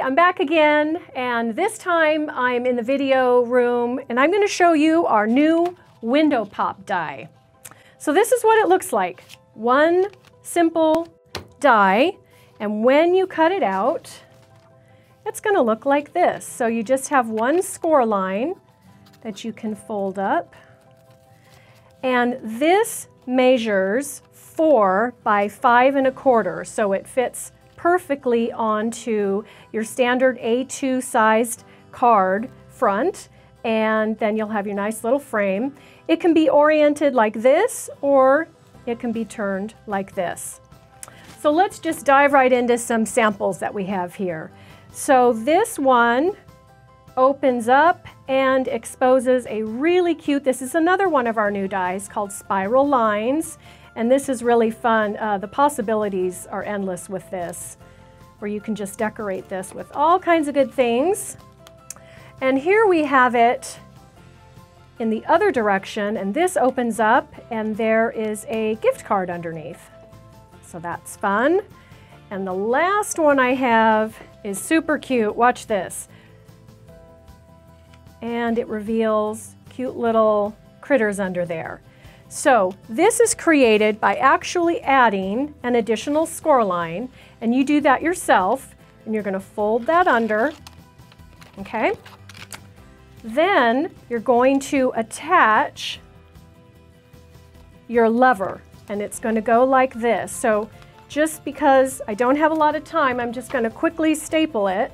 I'm back again, and this time I'm in the video room and I'm going to show you our new window pop die. So this is what it looks like. One simple die, and when you cut it out, it's going to look like this. So you just have one score line that you can fold up, and this measures 4 by 5 1/4, so it fits perfectly onto your standard A2 sized card front, and then you'll have your nice little frame. It can be oriented like this, or it can be turned like this. So let's just dive right into some samples that we have here. So this one opens up and exposes a really cute, this is another one of our new dies called Spiral Lines. And this is really fun. The possibilities are endless with this, where you can just decorate this with all kinds of good things. And here we have it in the other direction, and this opens up and there is a gift card underneath. So that's fun. And the last one I have is super cute. Watch this. And it reveals cute little critters under there. So this is created by actually adding an additional score line, and you do that yourself, and you're going to fold that under, okay? Then you're going to attach your lever, and it's going to go like this. So just because I don't have a lot of time, I'm just going to quickly staple it,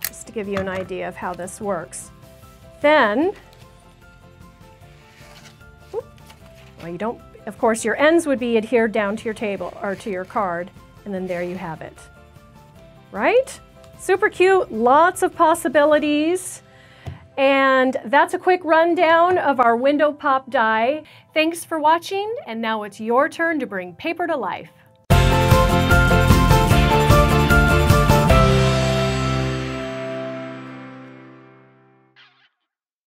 just to give you an idea of how this works. Then, well, you don't, of course, your ends would be adhered down to your table or to your card, and then there you have it. Right? Super cute, lots of possibilities. And that's a quick rundown of our window pop die. Thanks for watching, and now it's your turn to bring paper to life.